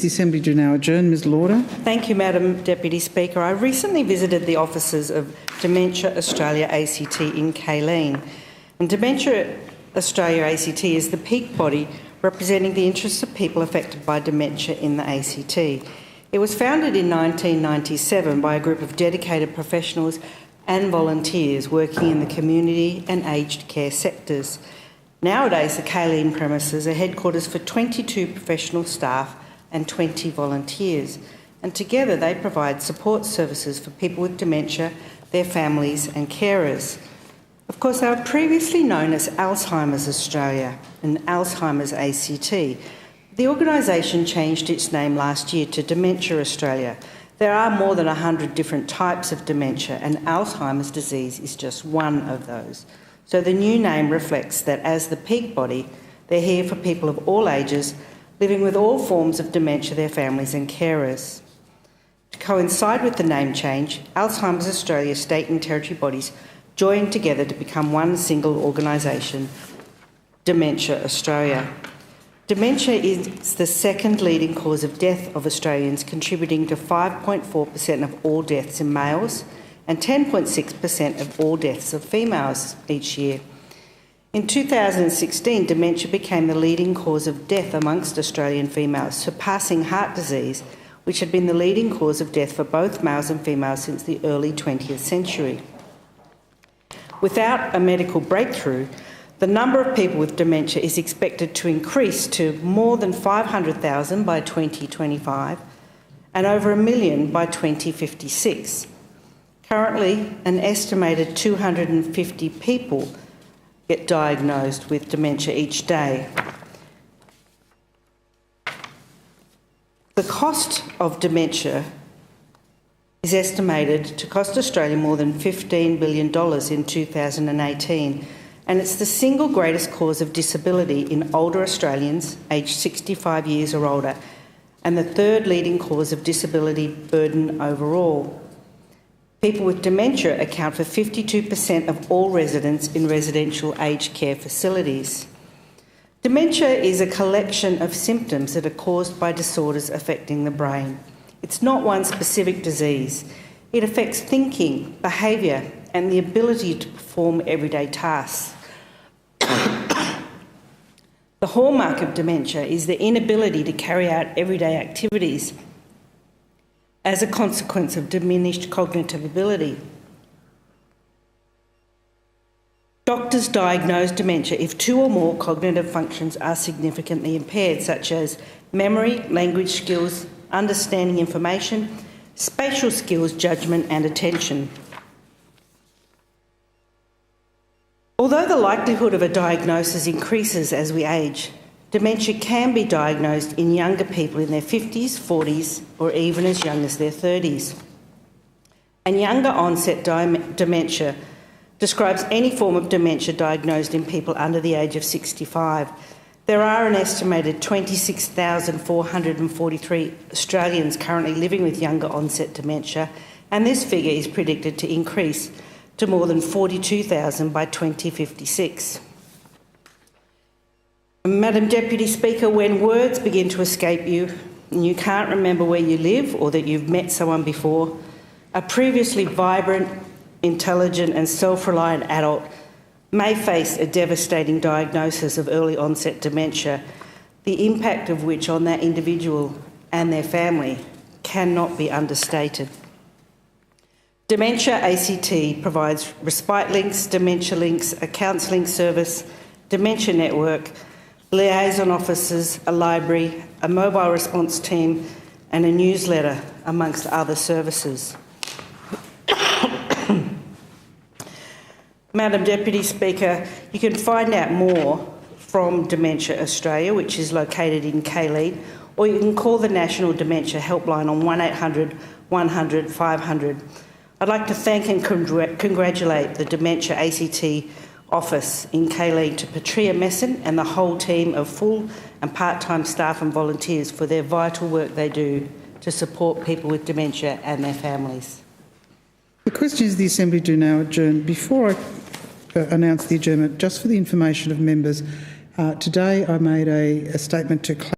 the Assembly do now adjourn. Ms Lauder. Thank you, Madam Deputy Speaker. I recently visited the offices of Dementia Australia ACT in Kaleen. And Dementia Australia ACT is the peak body representing the interests of people affected by dementia in the ACT. It was founded in 1997 by a group of dedicated professionals and volunteers working in the community and aged care sectors. Nowadays, the Kaleen premises are headquarters for 22 professional staff and 20 volunteers, and together they provide support services for people with dementia, their families and carers. Of course, they were previously known as Alzheimer's Australia and Alzheimer's ACT. The organisation changed its name last year to Dementia Australia. There are more than 100 different types of dementia, and Alzheimer's disease is just one of those. So the new name reflects that as the peak body, they're here for people of all ages, living with all forms of dementia, their families and carers. To coincide with the name change, Alzheimer's Australia state and territory bodies joined together to become one single organisation, Dementia Australia. Dementia is the second leading cause of death of Australians, contributing to 5.4% of all deaths in males and 10.6% of all deaths of females each year. In 2016, dementia became the leading cause of death amongst Australian females, surpassing heart disease, which had been the leading cause of death for both males and females since the early 20th century. Without a medical breakthrough, the number of people with dementia is expected to increase to more than 500,000 by 2025 and over 1 million by 2056. Currently, an estimated 250 people get diagnosed with dementia each day. The cost of dementia is estimated to cost Australia more than $15 billion in 2018, and it's the single greatest cause of disability in older Australians aged 65 years or older, and the third leading cause of disability burden overall. People with dementia account for 52% of all residents in residential aged care facilities. Dementia is a collection of symptoms that are caused by disorders affecting the brain. It's not one specific disease. It affects thinking, behaviour, and the ability to perform everyday tasks. The hallmark of dementia is the inability to carry out everyday activities as a consequence of diminished cognitive ability. Doctors diagnose dementia if two or more cognitive functions are significantly impaired, such as memory, language skills, understanding information, spatial skills, judgment and attention. Although the likelihood of a diagnosis increases as we age, dementia can be diagnosed in younger people in their 50s, 40s, or even as young as their 30s. And younger onset dementia describes any form of dementia diagnosed in people under the age of 65. There are an estimated 26,443 Australians currently living with younger onset dementia, and this figure is predicted to increase to more than 42,000 by 2056. Madam Deputy Speaker, when words begin to escape you and you can't remember where you live or that you've met someone before, a previously vibrant, intelligent and self-reliant adult may face a devastating diagnosis of early onset dementia, the impact of which on that individual and their family cannot be understated. Dementia ACT provides Respite Links, Dementia Links, a counselling service, Dementia Network, liaison officers, a library, a mobile response team and a newsletter, amongst other services. Madam Deputy Speaker, you can find out more from Dementia Australia, which is located in Kaleen, or you can call the National Dementia Helpline on 1800 100 500. I'd like to thank and congratulate the Dementia ACT office in Kaleen, to Patria Messon and the whole team of full and part-time staff and volunteers for their vital work they do to support people with dementia and their families. The questions of the Assembly do now adjourn. Before I announce the adjournment, just for the information of members, today I made a statement to